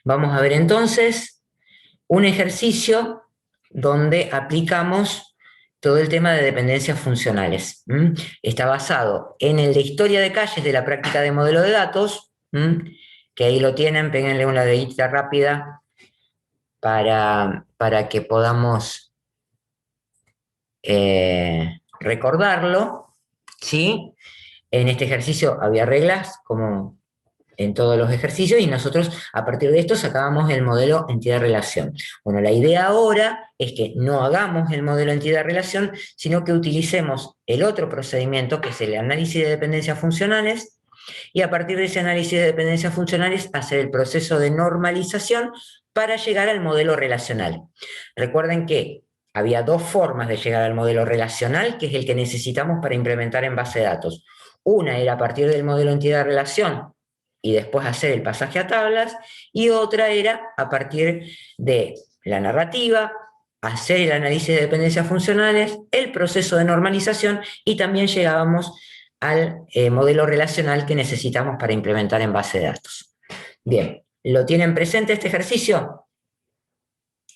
Vamos a ver entonces un ejercicio donde aplicamos todo el tema de dependencias funcionales. Está basado en el de historia de calles de la práctica de modelo de datos, que ahí lo tienen, péguenle una leída rápida para que podamos recordarlo, ¿sí? En este ejercicio había reglas, como en todos los ejercicios, y nosotros a partir de esto sacábamos el modelo entidad-relación. Bueno, la idea ahora es que no hagamos el modelo entidad-relación, sino que utilicemos el otro procedimiento, que es el análisis de dependencias funcionales, y a partir de ese análisis de dependencias funcionales hacer el proceso de normalización para llegar al modelo relacional. Recuerden que había dos formas de llegar al modelo relacional, que es el que necesitamos para implementar en base de datos. Una era a partir del modelo entidad-relación y después hacer el pasaje a tablas, y otra era a partir de la narrativa, hacer el análisis de dependencias funcionales, el proceso de normalización, y también llegábamos al modelo relacional que necesitamos para implementar en base de datos. Bien, ¿lo tienen presente este ejercicio?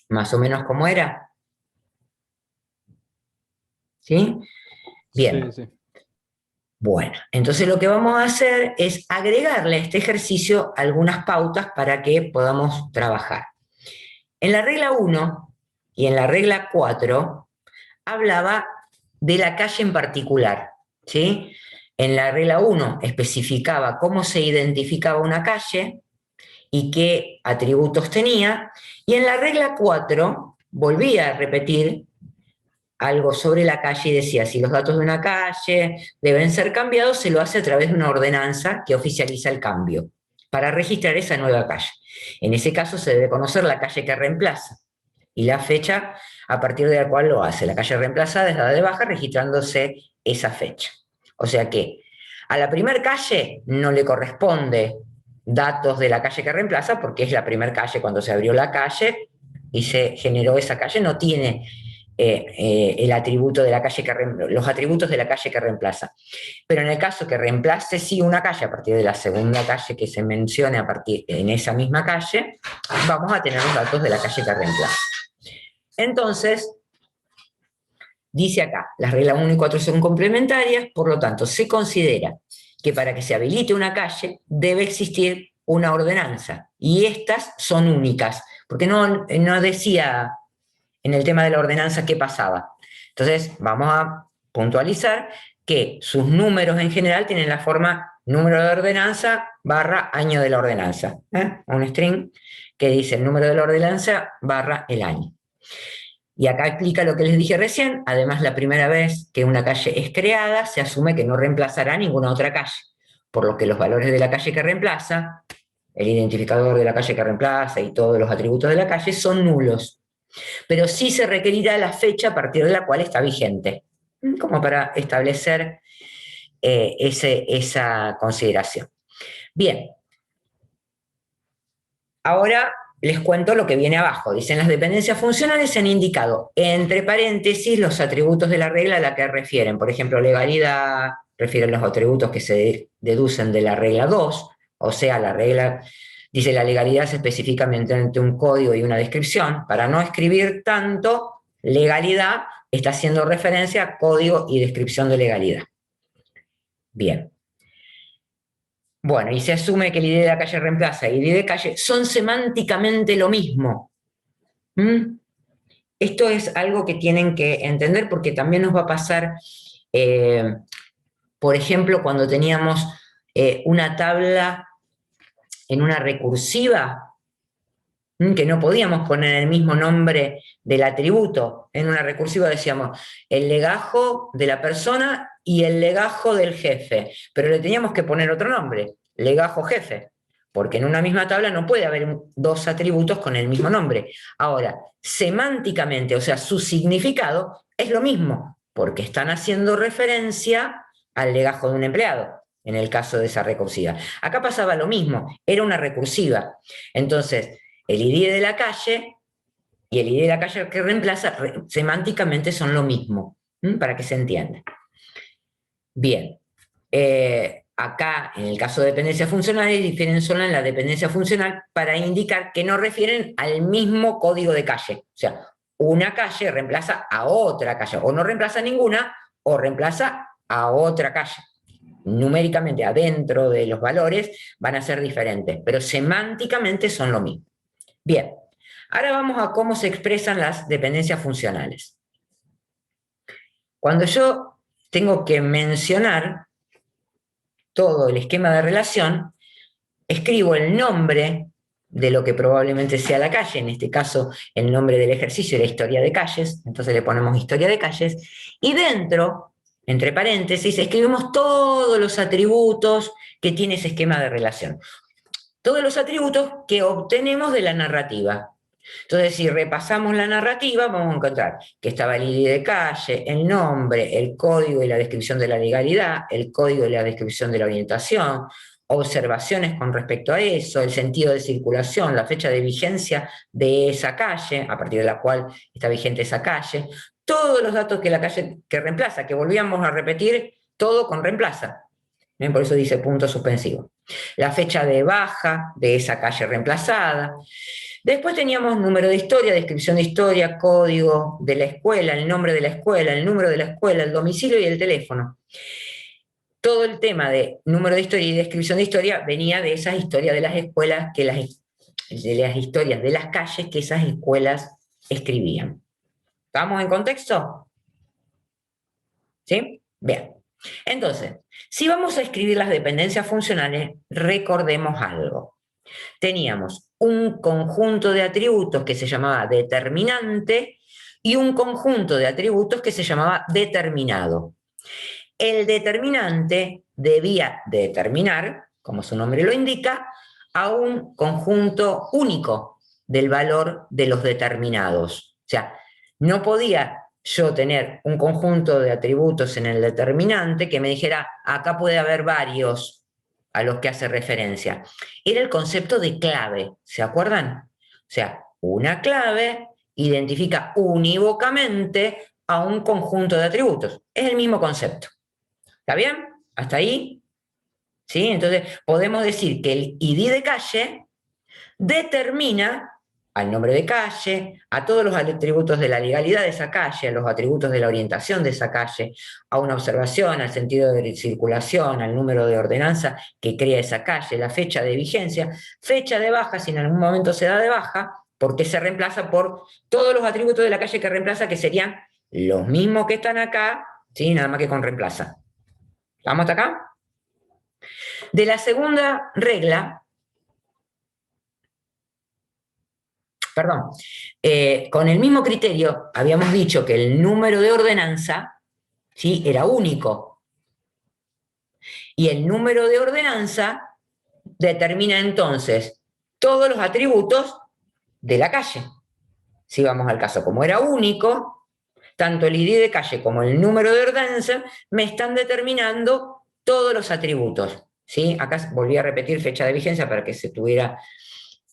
Más o menos como era. ¿Sí? Bien. Sí, sí. Bueno, entonces lo que vamos a hacer es agregarle a este ejercicio algunas pautas para que podamos trabajar. En la regla 1 y en la regla 4 hablaba de la calle en particular, ¿sí? En la regla 1 especificaba cómo se identificaba una calle y qué atributos tenía, y en la regla 4 volvía a repetir algo sobre la calle y decía, si los datos de una calle deben ser cambiados, se lo hace a través de una ordenanza que oficializa el cambio para registrar esa nueva calle. En ese caso se debe conocer la calle que reemplaza y la fecha a partir de la cual lo hace. La calle reemplazada es dada de baja registrándose esa fecha. O sea que a la primera calle no le corresponde datos de la calle que reemplaza porque es la primera calle cuando se abrió la calle y se generó esa calle, no tiene el atributo de la calle los atributos de la calle que reemplaza. Pero en el caso que reemplace sí una calle a partir de la segunda calle que se mencione a partir en esa misma calle, vamos a tener los datos de la calle que reemplaza. Entonces, dice acá, las reglas 1 y 4 son complementarias, por lo tanto, se considera que para que se habilite una calle debe existir una ordenanza, y estas son únicas, porque no decía en el tema de la ordenanza qué pasaba. Entonces, vamos a puntualizar que sus números en general tienen la forma número de ordenanza barra año de la ordenanza. Un string que dice el número de la ordenanza barra el año. Y acá explica lo que les dije recién. Además, la primera vez que una calle es creada, se asume que no reemplazará ninguna otra calle, por lo que los valores de la calle que reemplaza, el identificador de la calle que reemplaza y todos los atributos de la calle son nulos. Pero sí se requerirá la fecha a partir de la cual está vigente, como para establecer esa consideración. Bien, ahora les cuento lo que viene abajo. Dicen, las dependencias funcionales se han indicado entre paréntesis los atributos de la regla a la que refieren. Por ejemplo, legalidad, refieren los atributos que se deducen de la regla 2, o sea, la regla dice la legalidad es específicamente entre un código y una descripción. Para no escribir tanto, legalidad está haciendo referencia a código y descripción de legalidad. Bien. Bueno, y se asume que el ID de la calle reemplaza y el ID de calle son semánticamente lo mismo. Esto es algo que tienen que entender porque también nos va a pasar, por ejemplo, cuando teníamos una tabla en una recursiva, que no podíamos poner el mismo nombre del atributo. En una recursiva decíamos el legajo de la persona y el legajo del jefe, pero le teníamos que poner otro nombre, legajo jefe, porque en una misma tabla no puede haber dos atributos con el mismo nombre. Ahora, semánticamente, o sea, su significado es lo mismo, porque están haciendo referencia al legajo de un empleado, en el caso de esa recursiva. Acá pasaba lo mismo, era una recursiva. Entonces, el ID de la calle y el ID de la calle que reemplaza semánticamente son lo mismo, para que se entienda. Bien, acá, en el caso de dependencias funcionales, difieren solo en la dependencia funcional para indicar que no refieren al mismo código de calle. O sea, una calle reemplaza a otra calle, o no reemplaza ninguna, o reemplaza a otra calle. Numéricamente, adentro de los valores, van a ser diferentes, pero semánticamente son lo mismo. Bien, ahora vamos a cómo se expresan las dependencias funcionales. Cuando yo tengo que mencionar todo el esquema de relación, escribo el nombre de lo que probablemente sea la calle, en este caso el nombre del ejercicio era historia de calles, entonces le ponemos historia de calles, y dentro, entre paréntesis, escribimos todos los atributos que tiene ese esquema de relación. Todos los atributos que obtenemos de la narrativa. Entonces, si repasamos la narrativa, vamos a encontrar que estaba el ID de calle, el nombre, el código y la descripción de la legalidad, el código y la descripción de la orientación, observaciones con respecto a eso, el sentido de circulación, la fecha de vigencia de esa calle, a partir de la cual está vigente esa calle, todos los datos que la calle que reemplaza, que volvíamos a repetir, todo con reemplaza. ¿Ven? Por eso dice punto suspensivo. La fecha de baja de esa calle reemplazada. Después teníamos número de historia, descripción de historia, código de la escuela, el nombre de la escuela, el número de la escuela, el domicilio y el teléfono. Todo el tema de número de historia y descripción de historia venía de esas historias de las escuelas, de las historias de las calles que esas escuelas escribían. ¿Estamos en contexto? ¿Sí? Bien. Entonces, si vamos a escribir las dependencias funcionales, recordemos algo. Teníamos un conjunto de atributos que se llamaba determinante y un conjunto de atributos que se llamaba determinado. El determinante debía determinar, como su nombre lo indica, a un conjunto único del valor de los determinados. O sea, no podía yo tener un conjunto de atributos en el determinante que me dijera, acá puede haber varios a los que hace referencia. Era el concepto de clave, ¿se acuerdan? O sea, una clave identifica unívocamente a un conjunto de atributos. Es el mismo concepto. ¿Está bien? ¿Hasta ahí? ¿Sí? Entonces, podemos decir que el ID de calle determina al nombre de calle, a todos los atributos de la legalidad de esa calle, a los atributos de la orientación de esa calle, a una observación, al sentido de circulación, al número de ordenanza que crea esa calle, la fecha de vigencia, fecha de baja, si en algún momento se da de baja, porque se reemplaza por todos los atributos de la calle que reemplaza, que serían los mismos que están acá, ¿sí? Nada más que con reemplaza. ¿Estamos hasta acá? De la segunda regla, perdón, con el mismo criterio habíamos dicho que el número de ordenanza, ¿sí?, era único. Y el número de ordenanza determina entonces todos los atributos de la calle. Si vamos al caso, como era único, tanto el ID de calle como el número de ordenanza me están determinando todos los atributos. ¿Sí? Acá volví a repetir fecha de vigencia para que se tuviera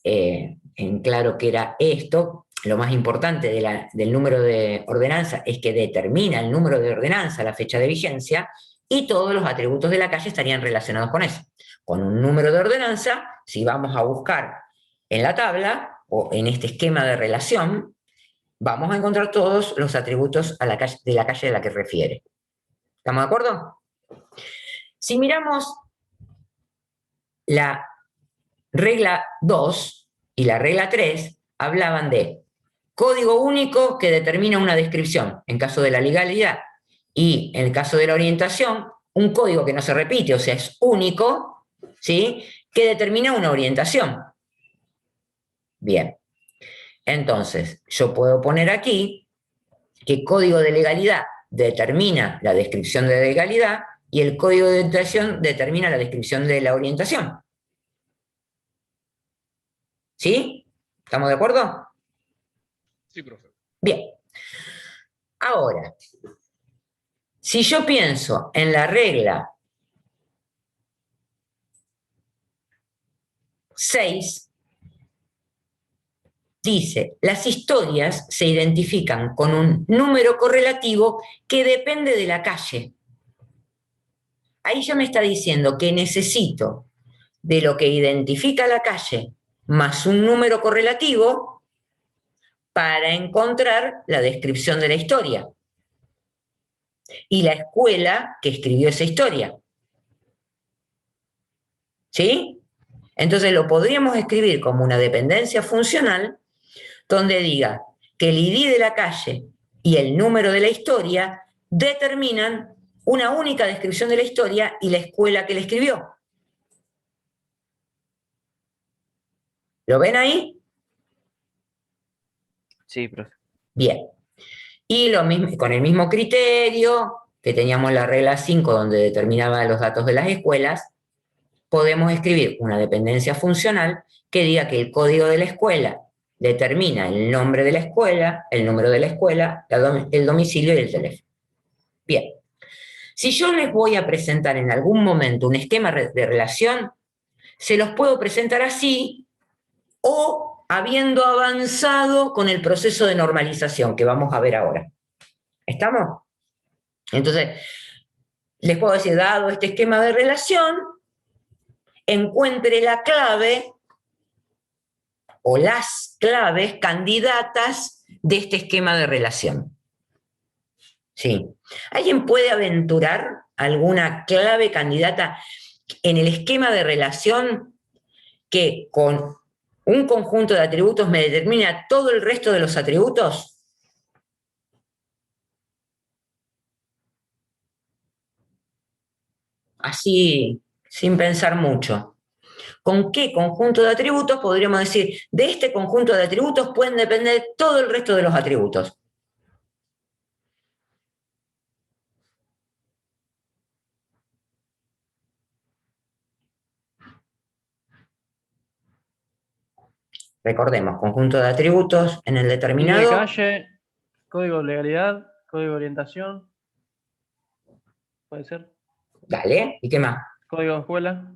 en claro que era esto. Lo más importante del número de ordenanza es que determina el número de ordenanza, la fecha de vigencia, y todos los atributos de la calle estarían relacionados con eso. Con un número de ordenanza, si vamos a buscar en la tabla o en este esquema de relación, vamos a encontrar todos los atributos de la calle de la que refiere. ¿Estamos de acuerdo? Si miramos la regla 2 y la regla 3, hablaban de código único que determina una descripción en caso de la legalidad, y en el caso de la orientación, un código que no se repite, o sea, es único, ¿sí?, que determina una orientación. Bien. Entonces, yo puedo poner aquí que código de legalidad determina la descripción de legalidad y el código de orientación determina la descripción de la orientación. ¿Sí? ¿Estamos de acuerdo? Sí, profe. Bien. Ahora, si yo pienso en la regla 6, dice, las historias se identifican con un número correlativo que depende de la calle. ahí ya me está diciendo que necesito de lo que identifica la calle más un número correlativo para encontrar la descripción de la historia y la escuela que escribió esa historia. ¿Sí? Entonces lo podríamos escribir como una dependencia funcional donde diga que el ID de la calle y el número de la historia determinan una única descripción de la historia y la escuela que la escribió. ¿Lo ven ahí? Sí, profe. Bien. Y lo mismo, con el mismo criterio que teníamos la regla 5 donde determinaba los datos de las escuelas, podemos escribir una dependencia funcional que diga que el código de la escuela determina el nombre de la escuela, el número de la escuela, el domicilio y el teléfono. Bien. Si yo les voy a presentar en algún momento un esquema de relación, se los puedo presentar así o habiendo avanzado con el proceso de normalización que vamos a ver ahora. ¿Estamos? Entonces, les puedo decir, dado este esquema de relación, encuentre la clave o las claves candidatas de este esquema de relación. Sí. ¿Alguien puede aventurar alguna clave candidata en el esquema de relación que con un conjunto de atributos me determina todo el resto de los atributos? Así, sin pensar mucho. ¿Con qué conjunto de atributos podríamos decir, de este conjunto de atributos pueden depender todo el resto de los atributos? Recordemos, conjunto de atributos en el determinado. ID de calle, código de legalidad, código de orientación. ¿Puede ser? Dale, ¿y qué más? Código de escuela.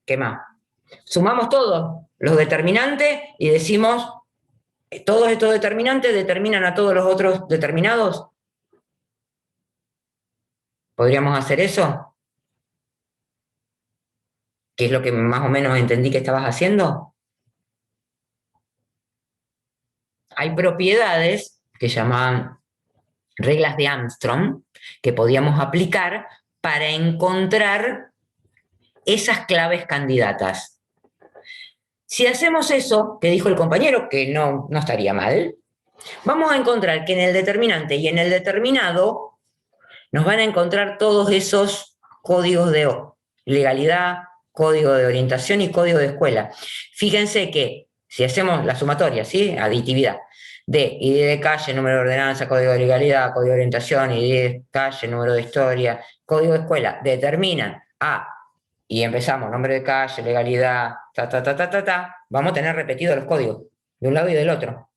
¿Qué más? Sumamos todos los determinantes y decimos, todos estos determinantes determinan a todos los otros determinados. ¿Podríamos hacer eso? ¿Qué es lo que más o menos entendí que estabas haciendo? Hay propiedades que llaman reglas de Armstrong que podíamos aplicar para encontrar esas claves candidatas. Si hacemos eso, que dijo el compañero, que no estaría mal, vamos a encontrar que en el determinante y en el determinado nos van a encontrar todos esos códigos de legalidad, código de orientación y código de escuela. Fíjense que si hacemos la sumatoria, ¿sí? Aditividad, de ID de calle, número de ordenanza, código de legalidad, código de orientación, ID de calle, número de historia, código de escuela, determinan y empezamos, nombre de calle, legalidad, vamos a tener repetidos los códigos, de un lado y del otro.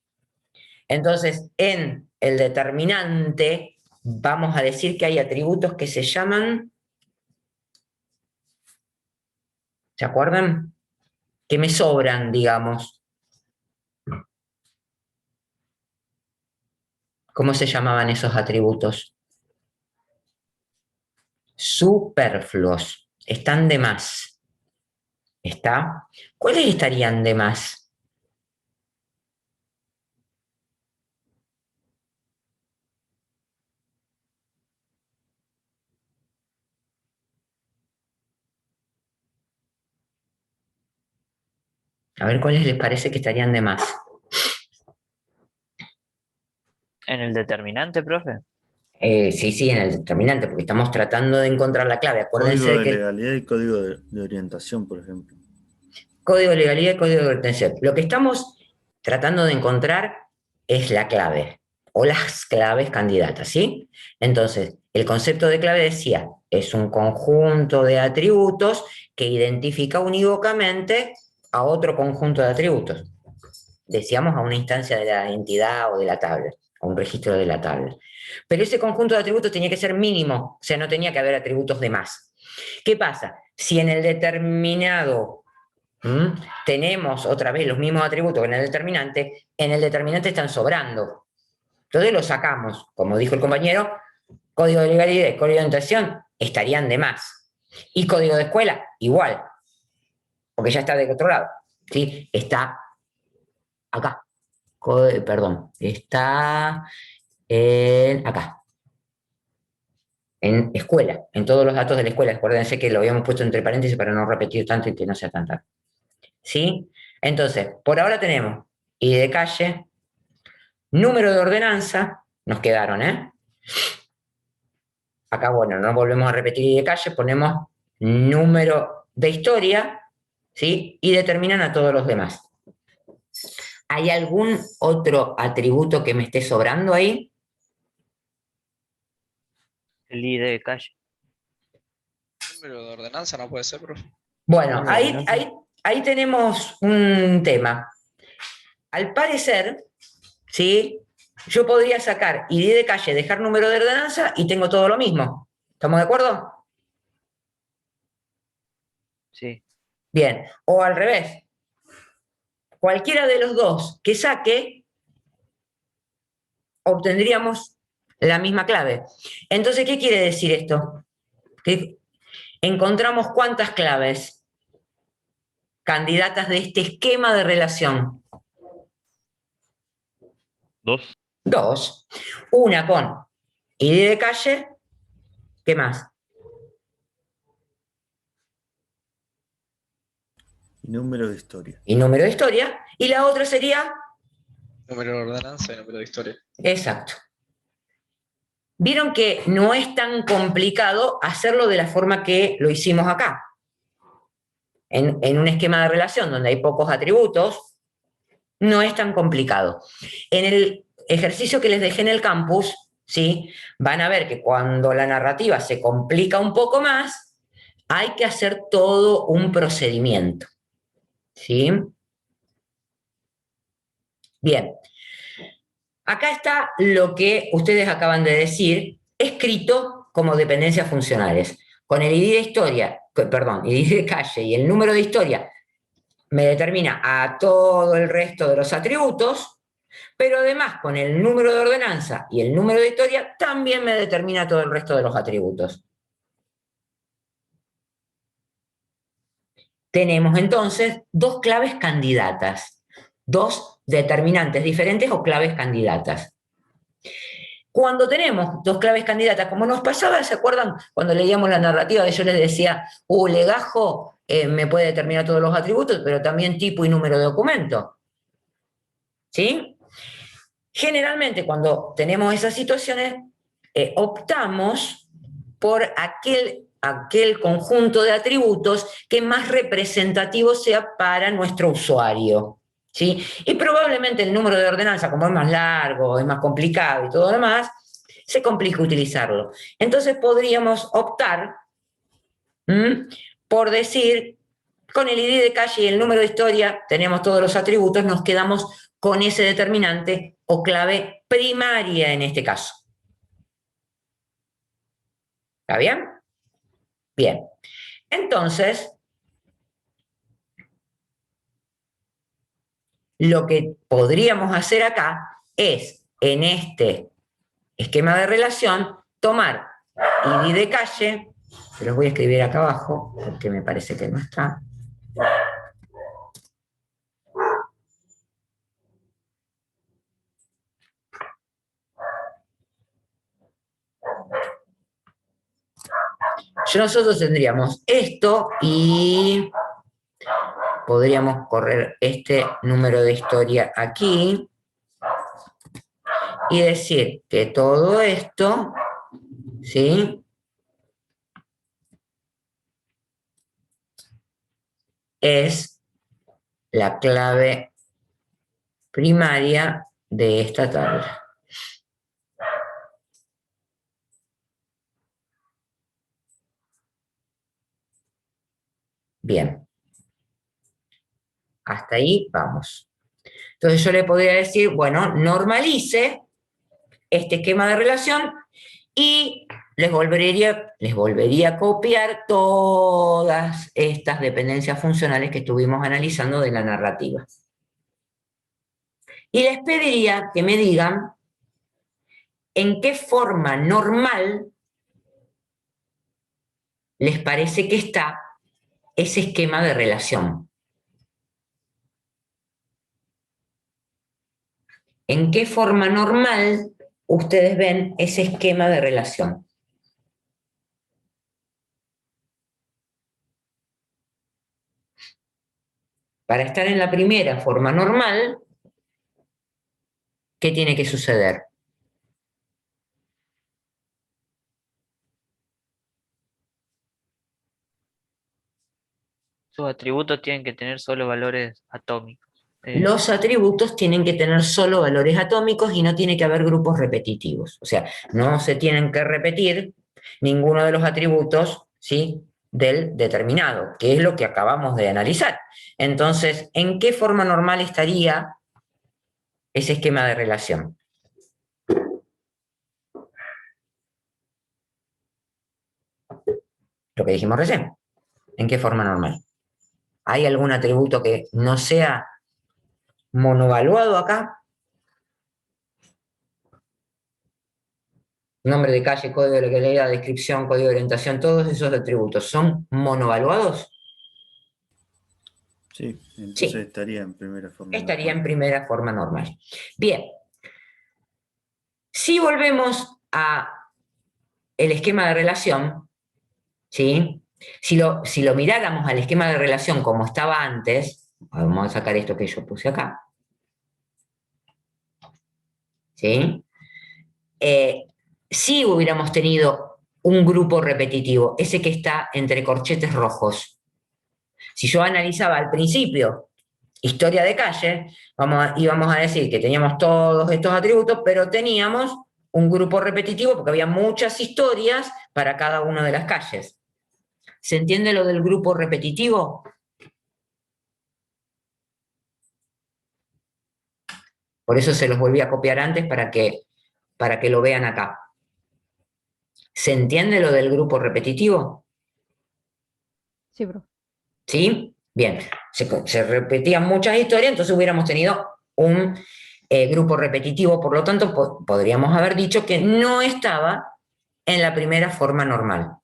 Entonces, en el determinante, vamos a decir que hay atributos que se llaman, ¿se acuerdan? Que me sobran, digamos. ¿Cómo se llamaban esos atributos? Superfluos. Están de más. ¿Está? ¿Cuáles estarían de más? A ver cuáles les parece que estarían de más. ¿En el determinante, profe? Sí, en el determinante, porque estamos tratando de encontrar la clave. Acuérdense Código de de que legalidad y código de orientación, por ejemplo. código de legalidad y código de orientación. Lo que estamos tratando de encontrar es la clave o las claves candidatas, ¿sí? Entonces, el concepto de clave decía, es un conjunto de atributos que identifica unívocamente a otro conjunto de atributos. Decíamos a una instancia de la entidad o de la tabla, a un registro de la tabla. Pero ese conjunto de atributos tenía que ser mínimo, o sea, no tenía que haber atributos de más. ¿Qué pasa? Si en el determinado tenemos otra vez los mismos atributos que en el determinante están sobrando. Entonces los sacamos, como dijo el compañero, código de legalidad y código de orientación estarían de más. Y código de escuela, igual, porque ya está del otro lado, ¿sí? Está acá, perdón, está acá, en escuela, en todos los datos de la escuela. Acuérdense que lo habíamos puesto entre paréntesis para no repetir tanto y que no sea tan tarde. ¿Sí? Entonces, por ahora tenemos ID de calle, número de ordenanza, nos quedaron, ¿eh? Acá, bueno, no volvemos a repetir ID de calle, ponemos número de historia, ¿sí? Y determinan a todos los demás. ¿Hay algún otro atributo que me esté sobrando ahí? El ID de calle. Número de ordenanza no puede ser, profe. Bueno, Número de ahí, ordenanza. ahí tenemos un tema. Al parecer, ¿sí? Yo podría sacar ID de calle, dejar número de ordenanza y tengo todo lo mismo. ¿Estamos de acuerdo? Sí. Bien. O al revés. Cualquiera de los dos que saque, obtendríamos la misma clave. Entonces, ¿qué quiere decir esto? Que encontramos cuántas claves candidatas de este esquema de relación. 2. 2. Una con ID de calle. ¿Qué más? Y número de historia. Y número de historia. Y la otra sería... Número de ordenanza y número de historia. Exacto. Vieron que no es tan complicado hacerlo de la forma que lo hicimos acá. En un esquema de relación donde hay pocos atributos, no es tan complicado. En el ejercicio que les dejé en el campus, ¿sí? Van a ver que cuando la narrativa se complica un poco más, hay que hacer todo un procedimiento. ¿Sí? Bien. Acá está lo que ustedes acaban de decir, escrito como dependencias funcionales. Con el ID de historia, perdón, ID de calle y el número de historia me determina a todo el resto de los atributos, pero además con el número de ordenanza y el número de historia también me determina todo el resto de los atributos. Tenemos entonces dos claves candidatas, dos determinantes diferentes o claves candidatas. Cuando tenemos dos claves candidatas, como nos pasaba, ¿se acuerdan? Cuando leíamos la narrativa, yo les decía, legajo me puede determinar todos los atributos, pero también tipo y número de documento. ¿Sí? Generalmente, cuando tenemos esas situaciones, optamos por aquel conjunto de atributos que más representativo sea para nuestro usuario. ¿Sí? Y probablemente el número de ordenanza, como es más largo, es más complicado y todo lo demás, se complica utilizarlo. Entonces podríamos optar por decir, con el ID de calle y el número de historia, tenemos todos los atributos, nos quedamos con ese determinante o clave primaria en este caso. ¿Está bien? Bien. Entonces, lo que podríamos hacer acá es, en este esquema de relación, tomar ID de calle, se los voy a escribir acá abajo, porque me parece que no está. Nosotros tendríamos esto y podríamos correr este número de historia aquí y decir que todo esto, ¿sí? Es la clave primaria de esta tabla. Bien. Hasta ahí vamos. Entonces yo le podría decir, bueno, normalice este esquema de relación y les volvería a copiar todas estas dependencias funcionales que estuvimos analizando de la narrativa. Y les pediría que me digan en qué forma normal les parece que está ese esquema de relación? ¿En qué forma normal ustedes ven ese esquema de relación? Para estar en la primera forma normal, ¿qué tiene que suceder? Sus atributos tienen que tener solo valores atómicos. Los atributos tienen que tener solo valores atómicos y no tiene que haber grupos repetitivos. O sea, no se tienen que repetir ninguno de los atributos, ¿sí?, del determinado, que es lo que acabamos de analizar. Entonces, ¿en qué forma normal estaría ese esquema de relación? Lo que dijimos recién. ¿En qué forma normal? ¿Hay algún atributo que no sea monovaluado acá? Nombre de calle, código de localidad, descripción, código de orientación, todos esos atributos, ¿son monovaluados? Sí, entonces Sí, estaría en primera forma estaría en normal. primera forma normal. Bien, si volvemos a el esquema de relación, ¿sí? Si lo miráramos al esquema de relación como estaba antes, vamos a sacar esto que yo puse acá, ¿sí? Si hubiéramos tenido un grupo repetitivo, ese que está entre corchetes rojos. Si yo analizaba al principio historia de calle, íbamos a decir que teníamos todos estos atributos, pero teníamos un grupo repetitivo porque había muchas historias para cada una de las calles. ¿Se entiende lo del grupo repetitivo? Por eso se los volví a copiar antes para que lo vean acá. ¿Se entiende lo del grupo repetitivo? Sí, bro. ¿Sí? Bien, se repetían muchas historias, entonces hubiéramos tenido un grupo repetitivo, por lo tanto podríamos haber dicho que no estaba en la primera forma normal.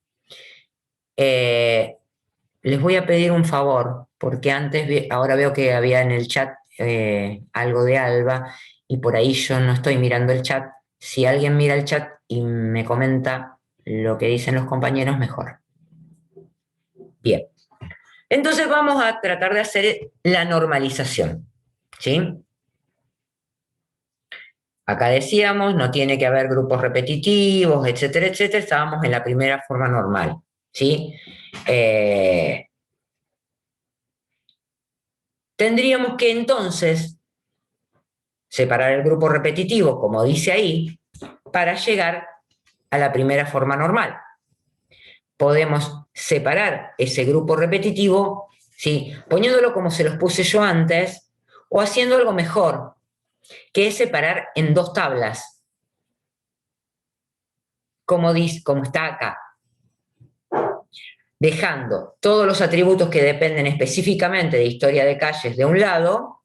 Les voy a pedir un favor, porque ahora veo que había en el chat algo de Alba y por ahí yo no estoy mirando el chat. Si alguien mira el chat y me comenta lo que dicen los compañeros, mejor. Bien. Entonces vamos a tratar de hacer la normalización. ¿Sí? Acá decíamos, no tiene que haber grupos repetitivos, etcétera, etcétera. Estábamos en la primera forma normal. ¿Sí? Tendríamos que entonces separar el grupo repetitivo, como dice ahí, para llegar a la primera forma normal. Podemos separar ese grupo repetitivo, ¿sí?, poniéndolo como se los puse yo antes, o haciendo algo mejor, que es separar en dos tablas, como está acá, dejando todos los atributos que dependen específicamente de historia de calles de un lado,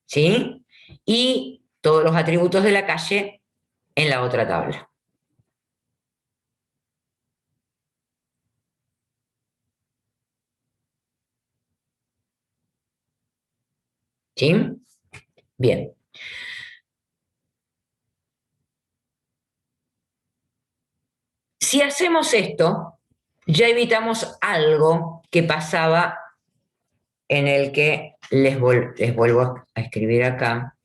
¿sí?, y todos los atributos de la calle en la otra tabla. ¿Sí? Bien. Si hacemos esto, ya evitamos algo que pasaba en el que les vuelvo a escribir acá.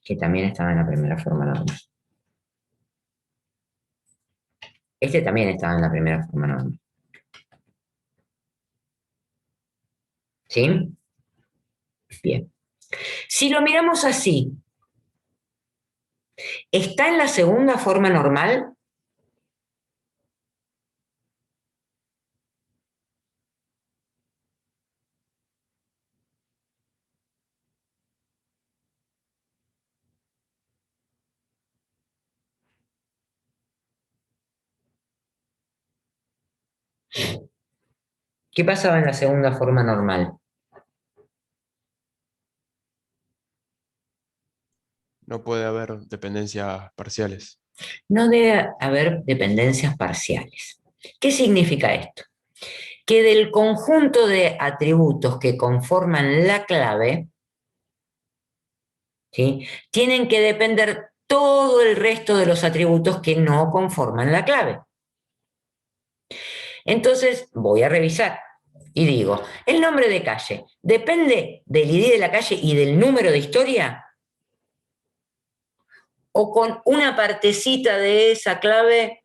Que también estaba en la primera forma normal. Este también estaba en la primera forma normal. ¿Sí? Bien. Si lo miramos así, ¿está en la segunda forma normal? ¿Qué pasaba en la segunda forma normal? No puede haber dependencias parciales. No debe haber dependencias parciales. ¿Qué significa esto? Que del conjunto de atributos que conforman la clave, ¿sí?, tienen que depender todo el resto de los atributos que no conforman la clave. Entonces voy a revisar y digo, ¿el nombre de calle depende del ID de la calle y del número de historia? ¿O con una partecita de esa clave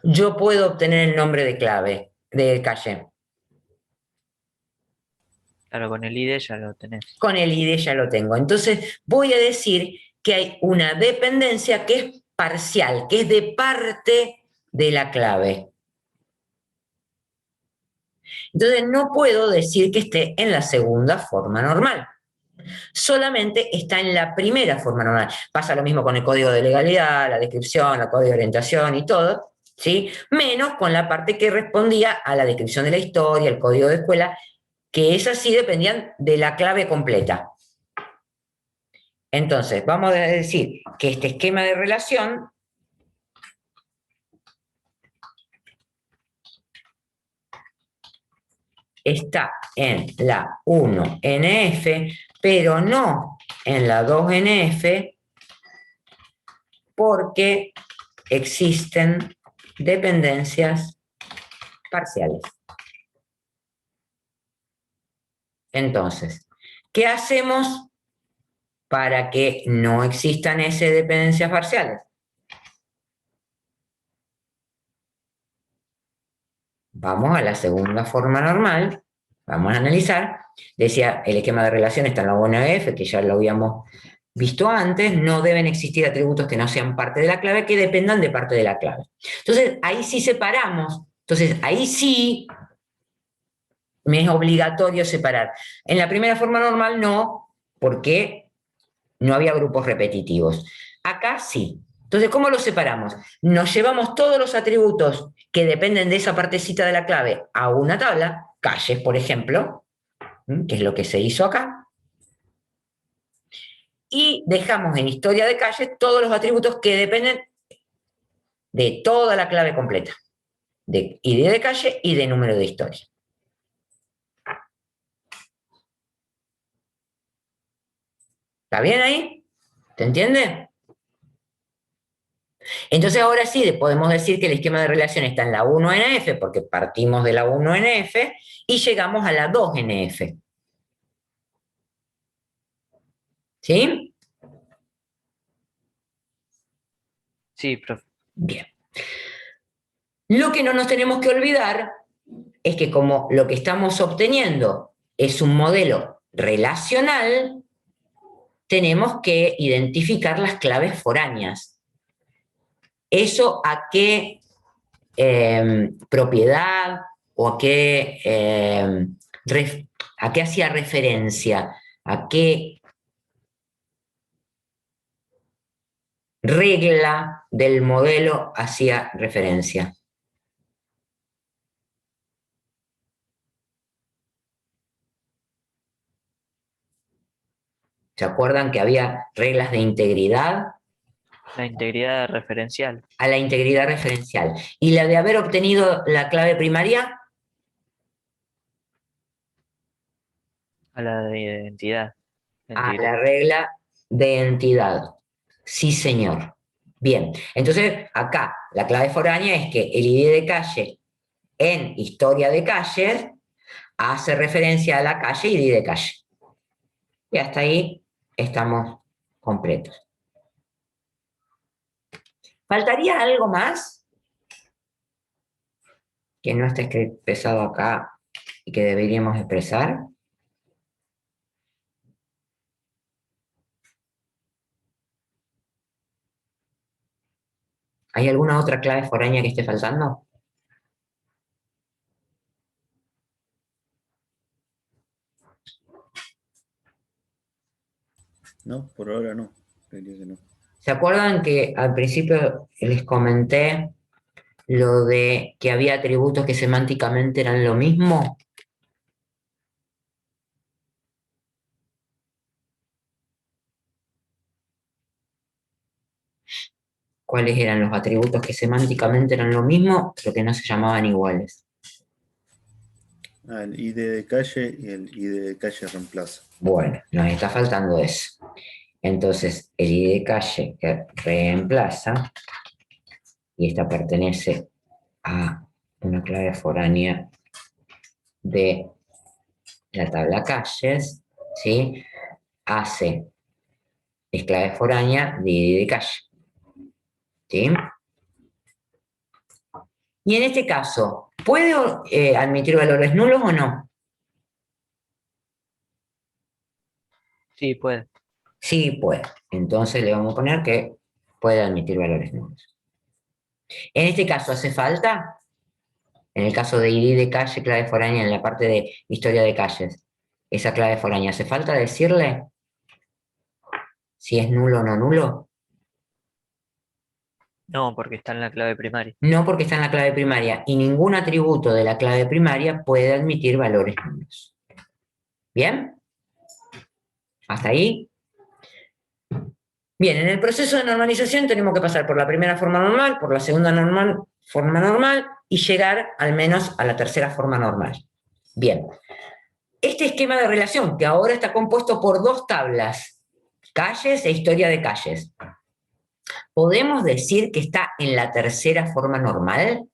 yo puedo obtener el nombre de clave, de calle? Claro, con el ID ya lo tenés. Con el ID ya lo tengo. Entonces voy a decir que hay una dependencia que es parcial, que es de parte de la clave. Entonces no puedo decir que esté en la segunda forma normal. Solamente está en la primera forma normal. Pasa lo mismo con el código de legalidad, la descripción, el código de orientación y todo, ¿sí? Menos con la parte que respondía a la descripción de la historia, el código de escuela, que esas sí dependían de la clave completa. Entonces, vamos a decir que este esquema de relación está en la 1NF, pero no en la 2NF, porque existen dependencias parciales. Entonces, ¿qué hacemos para que no existan esas dependencias parciales? Vamos a la segunda forma normal, vamos a analizar. Decía, el esquema de relación está en la 1F, que ya lo habíamos visto antes. No deben existir atributos que no sean parte de la clave, que dependan de parte de la clave. Entonces, ahí sí separamos. Entonces, ahí sí me es obligatorio separar. En la primera forma normal no, porque no había grupos repetitivos. Acá sí. Entonces, ¿cómo los separamos? Nos llevamos todos los atributos que dependen de esa partecita de la clave a una tabla, calles, por ejemplo, que es lo que se hizo acá, y dejamos en historia de calles todos los atributos que dependen de toda la clave completa, de ID de calle y de número de historia. ¿Está bien ahí? ¿Se entiende? Entonces ahora sí podemos decir que el esquema de relación está en la 1NF, porque partimos de la 1NF y llegamos a la 2NF. ¿Sí? Sí, profe. Bien. Lo que no nos tenemos que olvidar es que como lo que estamos obteniendo es un modelo relacional, tenemos que identificar las claves foráneas. ¿Eso a qué propiedad o a qué hacía referencia? ¿A qué regla del modelo hacía referencia? ¿Se acuerdan que había reglas de integridad? La integridad referencial. A la integridad referencial. ¿Y la de haber obtenido la clave primaria? A la de identidad. A la regla de entidad. Sí, señor. Bien, entonces acá la clave foránea es que el ID de calle en historia de calles hace referencia a la calle y ID de calle. Y hasta ahí estamos completos. ¿Faltaría algo más que no esté expresado acá y que deberíamos expresar? ¿Hay alguna otra clave foránea que esté faltando? No, por ahora no. Creería que no. ¿Se acuerdan que al principio les comenté lo de que había atributos que semánticamente eran lo mismo? ¿Cuáles eran los atributos que semánticamente eran lo mismo, pero que no se llamaban iguales? El ID de calle y el ID de calle reemplaza. Bueno, nos está faltando eso. Entonces, el ID de calle que reemplaza, y esta pertenece a una clave foránea de la tabla calles, ¿sí? Es clave foránea de ID de calle. ¿Sí? Y en este caso, ¿puedo admitir valores nulos o no? Sí, puede. Sí, puede. Entonces le vamos a poner que puede admitir valores nulos. En este caso, ¿hace falta? En el caso de ID de calle, clave foránea, en la parte de historia de calles, esa clave foránea, ¿hace falta decirle si es nulo o no nulo? No, porque está en la clave primaria. No, porque está en la clave primaria y ningún atributo de la clave primaria puede admitir valores nulos. ¿Bien? ¿Hasta ahí? Bien, en el proceso de normalización tenemos que pasar por la primera forma normal, por la segunda forma normal y llegar al menos a la tercera forma normal. Bien. Este esquema de relación, que ahora está compuesto por dos tablas, calles e historia de calles, ¿podemos decir que está en la tercera forma normal?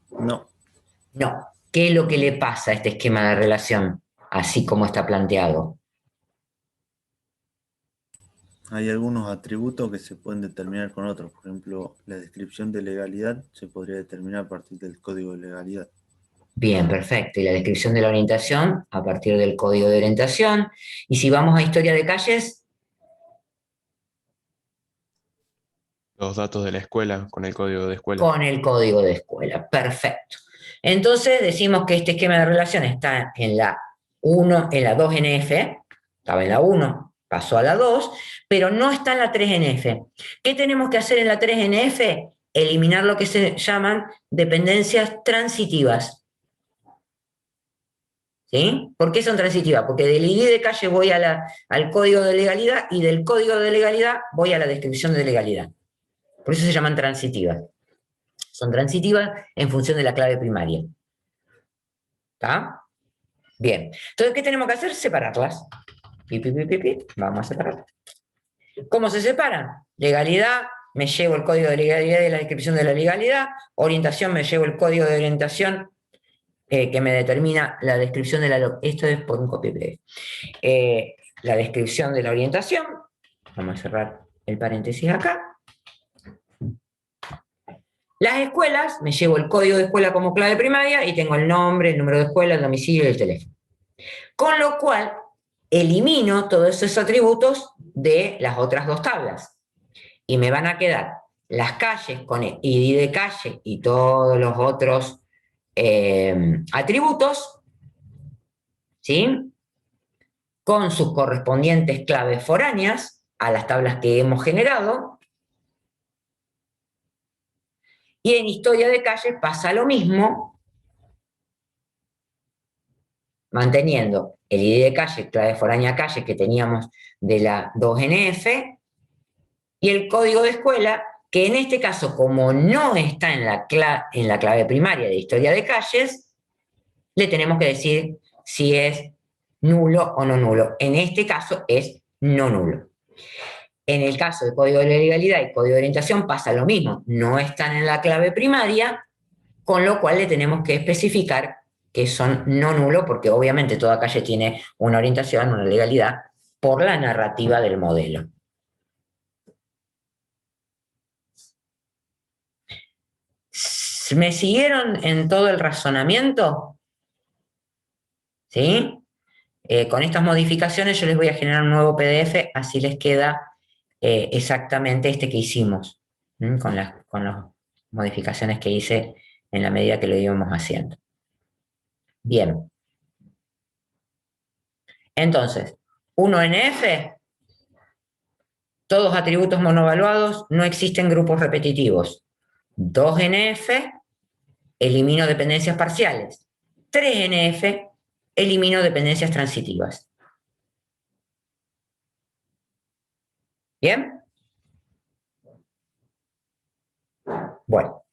No. No. ¿Qué es lo que le pasa a este esquema de relación, así como está planteado? Hay algunos atributos que se pueden determinar con otros. Por ejemplo, la descripción de legalidad se podría determinar a partir del código de legalidad. Bien, perfecto. Y la descripción de la orientación a partir del código de orientación. Y si vamos a historia de calles, Los datos de la escuela con el código de escuela. con el código de escuela. Perfecto. Entonces decimos que este esquema de relación está en la 1, en la 2NF, estaba en la 1, pasó a la 2, pero no está en la 3NF. ¿Qué tenemos que hacer en la 3NF? Eliminar lo que se llaman dependencias transitivas. ¿Sí? ¿Por qué son transitivas? Porque del ID de calle voy al código de legalidad y del código de legalidad voy a la descripción de legalidad. Por eso se llaman transitivas. Son transitivas en función de la clave primaria. ¿Está? Bien. Entonces, ¿qué tenemos que hacer? Separarlas. Vamos a separarlas. ¿Cómo se separan? Legalidad, me llevo el código de legalidad y la descripción de la legalidad. Orientación, me llevo el código de orientación que me determina la descripción de la... Esto es por un copy-paste. La descripción de la orientación. Vamos a cerrar el paréntesis acá. Las escuelas, me llevo el código de escuela como clave primaria y tengo el nombre, el número de escuela, el domicilio y el teléfono. Con lo cual, elimino todos esos atributos de las otras dos tablas. Y me van a quedar las calles con el ID de calle y todos los otros atributos, ¿sí? Con sus correspondientes claves foráneas a las tablas que hemos generado. Y en historia de calles pasa lo mismo, manteniendo el ID de calle, clave foránea calle que teníamos de la 2NF, y el código de escuela, que en este caso, como no está en la clave primaria de historia de calles, le tenemos que decir si es nulo o no nulo. En este caso es no nulo. En el caso de código de legalidad y código de orientación pasa lo mismo, no están en la clave primaria, con lo cual le tenemos que especificar que son no nulos, porque obviamente toda calle tiene una orientación, una legalidad, por la narrativa del modelo. ¿Me siguieron en todo el razonamiento? ¿Sí? Con estas modificaciones yo les voy a generar un nuevo PDF, así les queda exactamente este que hicimos, con las modificaciones que hice en la medida que lo íbamos haciendo. Bien. Entonces, 1NF, todos atributos monovaluados, no existen grupos repetitivos. 2NF, elimino dependencias parciales. 3NF, elimino dependencias transitivas. ¿Bien? Bueno.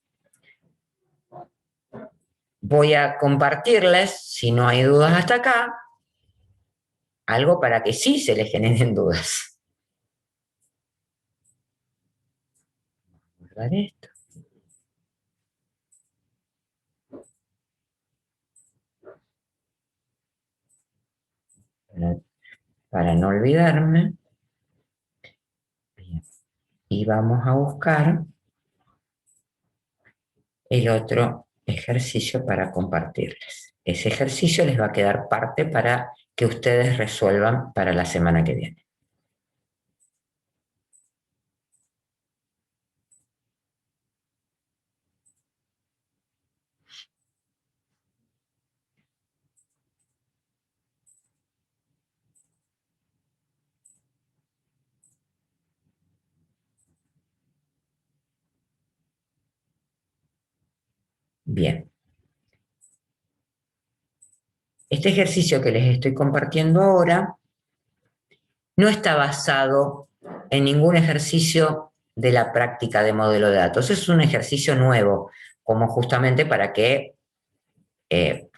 Voy a compartirles, si no hay dudas hasta acá, algo para que sí se les generen dudas. Voy a guardar esto. Para no olvidarme. Bien. Y vamos a buscar el otro ejercicio para compartirles. Ese ejercicio les va a quedar parte para que ustedes resuelvan para la semana que viene. Bien. Este ejercicio que les estoy compartiendo ahora no está basado en ningún ejercicio de la práctica de modelo de datos. Es un ejercicio nuevo, como justamente para que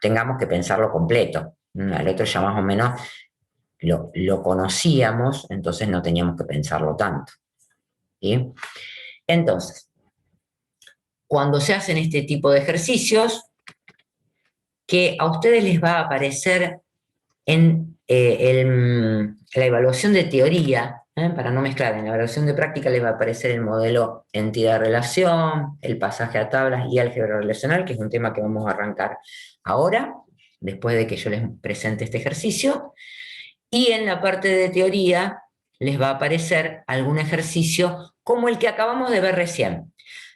tengamos que pensarlo completo. Al otro ya más o menos lo conocíamos, entonces no teníamos que pensarlo tanto. ¿Sí? Entonces, cuando se hacen este tipo de ejercicios, que a ustedes les va a aparecer en la evaluación de teoría, para no mezclar, en la evaluación de práctica les va a aparecer el modelo entidad-relación, el pasaje a tablas y álgebra relacional, que es un tema que vamos a arrancar ahora, después de que yo les presente este ejercicio, y en la parte de teoría les va a aparecer algún ejercicio como el que acabamos de ver recién.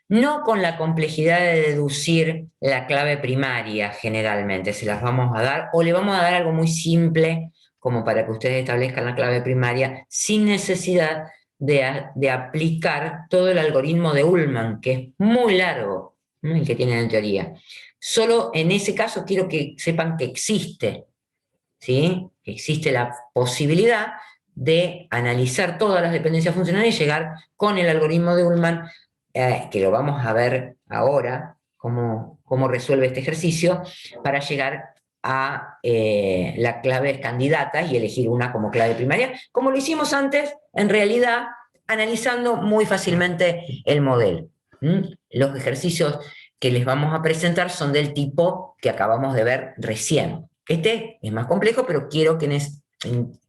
No con la complejidad de deducir la clave primaria generalmente, se las vamos a dar, o le vamos a dar algo muy simple como para que ustedes establezcan la clave primaria sin necesidad de aplicar todo el algoritmo de Ullman, que es muy largo, el que tienen en teoría. Solo en ese caso quiero que sepan que existe, ¿sí? Existe la posibilidad de analizar todas las dependencias funcionales y llegar con el algoritmo de Ullman, que lo vamos a ver ahora, cómo resuelve este ejercicio, para llegar a las claves candidatas y elegir una como clave primaria, como lo hicimos antes, en realidad, analizando muy fácilmente el modelo. Los ejercicios que les vamos a presentar son del tipo que acabamos de ver recién. Este es más complejo, pero quiero que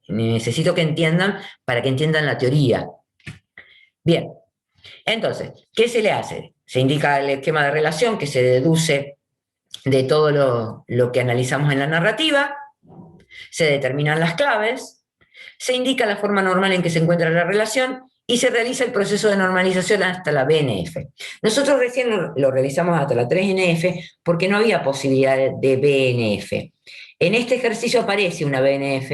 necesito que entiendan para que entiendan la teoría. Bien, entonces, ¿qué se le hace? Se indica el esquema de relación que se deduce de todo lo que analizamos en la narrativa, se determinan las claves, se indica la forma normal en que se encuentra la relación y se realiza el proceso de normalización hasta la BNF. Nosotros recién lo realizamos hasta la 3NF porque no había posibilidad de BNF. En este ejercicio aparece una BNF,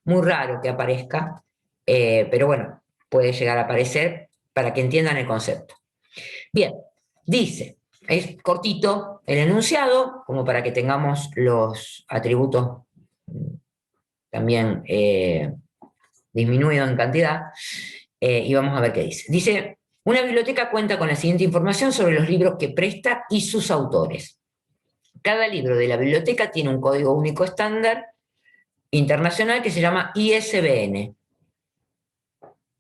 muy raro que aparezca, pero bueno, puede llegar a aparecer para que entiendan el concepto. Bien, dice, es cortito el enunciado, como para que tengamos los atributos también disminuidos en cantidad, y vamos a ver qué dice. Dice, una biblioteca cuenta con la siguiente información sobre los libros que presta y sus autores. Cada libro de la biblioteca tiene un código único estándar internacional que se llama ISBN.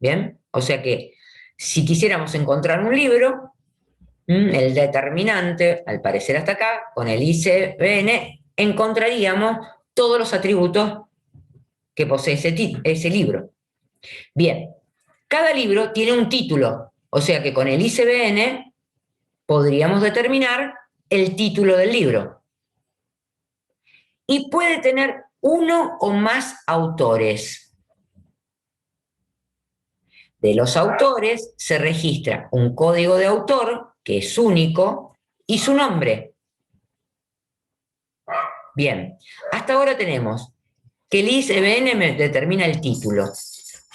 ¿Bien? O sea que si quisiéramos encontrar un libro, el determinante, al parecer hasta acá, con el ISBN, encontraríamos todos los atributos que posee ese libro. Bien, cada libro tiene un título, o sea que con el ISBN podríamos determinar el título del libro. Y puede tener uno o más autores. De los autores se registra un código de autor, que es único, y su nombre. Bien, hasta ahora tenemos que el ISBN me determina el título.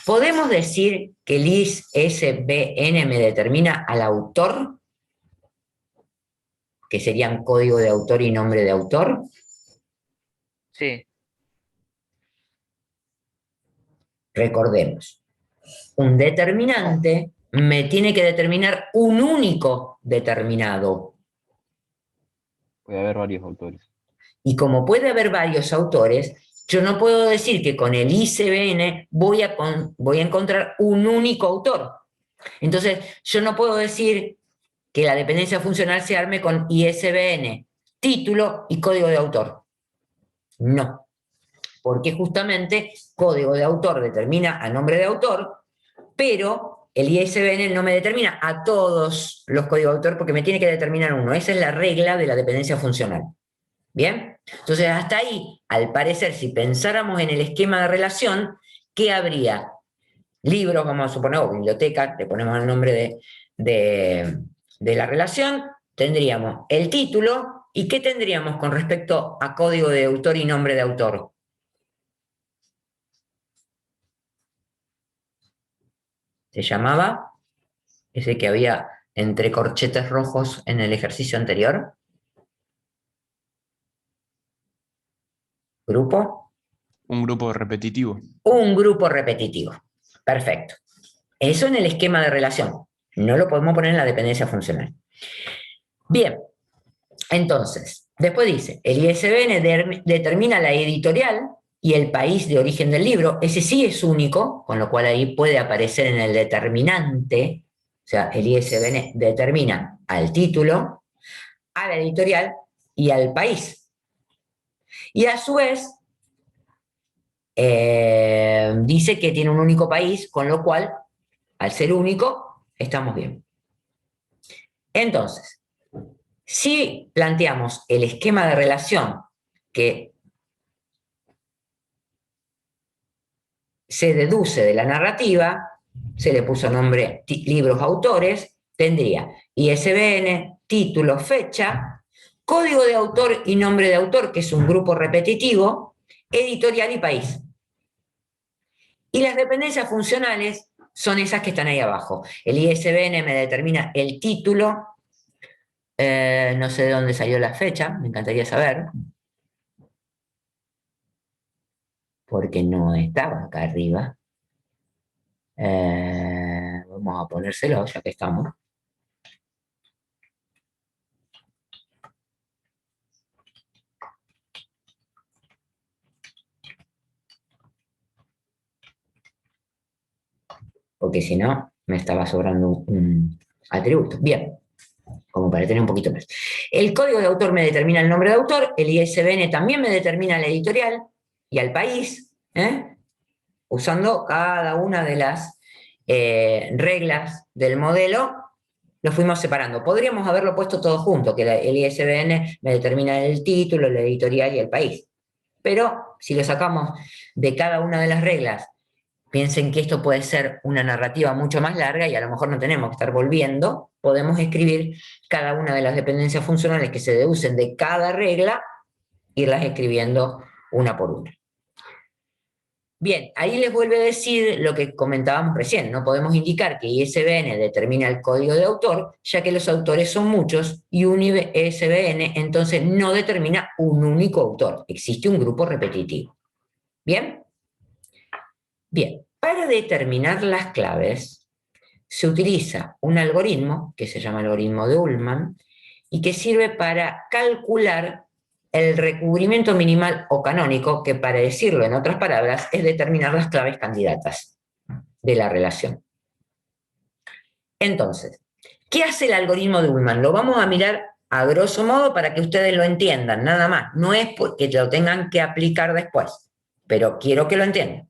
¿Podemos decir que el ISBN me determina al autor? Que serían código de autor y nombre de autor. Sí, Recordemos, un determinante me tiene que determinar un único determinado. Puede haber varios autores. Y como puede haber varios autores, yo no puedo decir que con el ICBN voy a encontrar un único autor. Entonces, yo no puedo decir que la dependencia funcional se arme con ISBN, título y código de autor. No, porque justamente código de autor determina a nombre de autor, pero el ISBN no me determina a todos los códigos de autor porque me tiene que determinar uno. Esa es la regla de la dependencia funcional. ¿Bien? Entonces, hasta ahí, al parecer, si pensáramos en el esquema de relación, ¿qué habría? Libros, vamos a suponer, o biblioteca, le ponemos el nombre de la relación, tendríamos el título, ¿y qué tendríamos con respecto a código de autor y nombre de autor? Se llamaba, ese que había entre corchetes rojos en el ejercicio anterior. ¿Grupo? Un grupo repetitivo. Un grupo repetitivo. Perfecto. Eso en el esquema de relación. No lo podemos poner en la dependencia funcional. Bien. Entonces, después dice, el ISBN determina la editorial y el país de origen del libro. Ese sí es único, con lo cual ahí puede aparecer en el determinante. O sea, el ISBN determina al título, a la editorial y al país. Y a su vez, dice que tiene un único país, con lo cual, al ser único, estamos bien. Entonces, si planteamos el esquema de relación que se deduce de la narrativa, se le puso nombre libros, autores, tendría ISBN, título, fecha, código de autor y nombre de autor, que es un grupo repetitivo, editorial y país. Y las dependencias funcionales son esas que están ahí abajo. El ISBN me determina el título, no sé de dónde salió la fecha, me encantaría saber, porque no estaba acá arriba. Vamos a ponérselo, ya que estamos. Porque si no, me estaba sobrando un atributo. Bien, como para tener un poquito más. El código de autor me determina el nombre de autor, el ISBN también me determina la editorial y al país, usando cada una de las reglas del modelo, lo fuimos separando. Podríamos haberlo puesto todo junto, que el ISBN me determina el título, la editorial y el país. Pero si lo sacamos de cada una de las reglas, piensen que esto puede ser una narrativa mucho más larga y a lo mejor no tenemos que estar volviendo, podemos escribir cada una de las dependencias funcionales que se deducen de cada regla, irlas escribiendo una por una. Bien, ahí les vuelve a decir lo que comentábamos recién, no podemos indicar que ISBN determina el código de autor, ya que los autores son muchos y un ISBN entonces no determina un único autor, existe un grupo repetitivo. ¿Bien? Bien, para determinar las claves se utiliza un algoritmo que se llama algoritmo de Ullmann y que sirve para calcular el recubrimiento minimal o canónico, que para decirlo en otras palabras es determinar las claves candidatas de la relación. Entonces, ¿qué hace el algoritmo de Ullmann? Lo vamos a mirar a grosso modo para que ustedes lo entiendan, nada más. No es porque lo tengan que aplicar después, pero quiero que lo entiendan.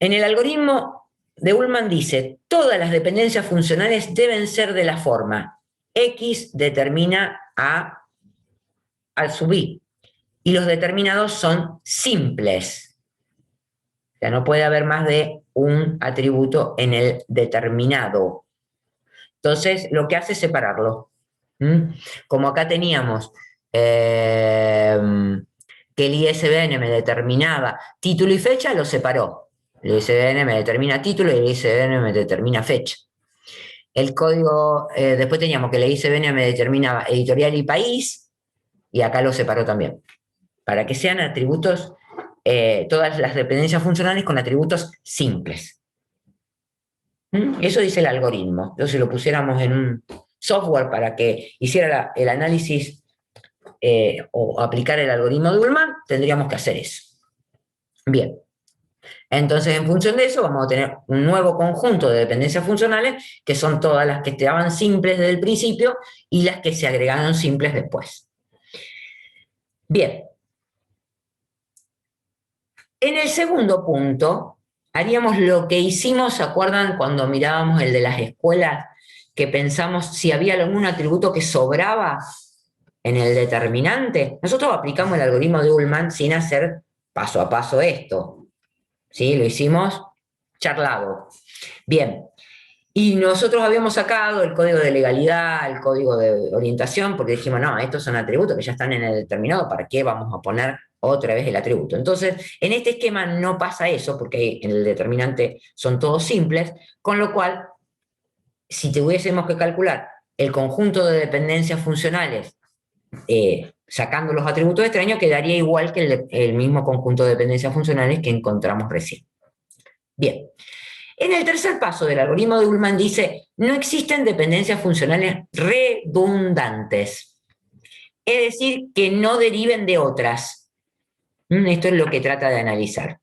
En el algoritmo de Ullmann dice, todas las dependencias funcionales deben ser de la forma X determina A al sub I, y los determinados son simples. O sea, no puede haber más de un atributo en el determinado. Entonces, lo que hace es separarlo. Como acá teníamos que el ISBN me determinaba título y fecha, lo separó. El ISBN me determina título y el ISBN me determina fecha. El código, después teníamos que el ISBN me determinaba editorial y país, y acá lo separó también. para que sean atributos, todas las dependencias funcionales con atributos simples. Eso dice el algoritmo. Entonces, si lo pusiéramos en un software para que hiciera el análisis o aplicar el algoritmo de Ullmann, tendríamos que hacer eso. Bien. Entonces, en función de eso, vamos a tener un nuevo conjunto de dependencias funcionales, que son todas las que estaban simples desde el principio y las que se agregaron simples después. Bien. En el segundo punto, haríamos lo que hicimos, ¿se acuerdan cuando mirábamos el de las escuelas? Que pensamos si había algún atributo que sobraba en el determinante. Nosotros aplicamos el algoritmo de Ullmann sin hacer paso a paso esto. ¿Sí? Lo hicimos charlado. Bien. Y nosotros habíamos sacado el código de legalidad, el código de orientación, porque dijimos, no, estos son atributos que ya están en el determinado, ¿para qué vamos a poner otra vez el atributo? Entonces, en este esquema no pasa eso, porque en el determinante son todos simples, con lo cual, si tuviésemos que calcular el conjunto de dependencias funcionales sacando los atributos extraños, quedaría igual que el mismo conjunto de dependencias funcionales que encontramos recién. Bien. En el tercer paso del algoritmo de Ullmann dice, no existen dependencias funcionales redundantes. Es decir, que no deriven de otras. Esto es lo que trata de analizar.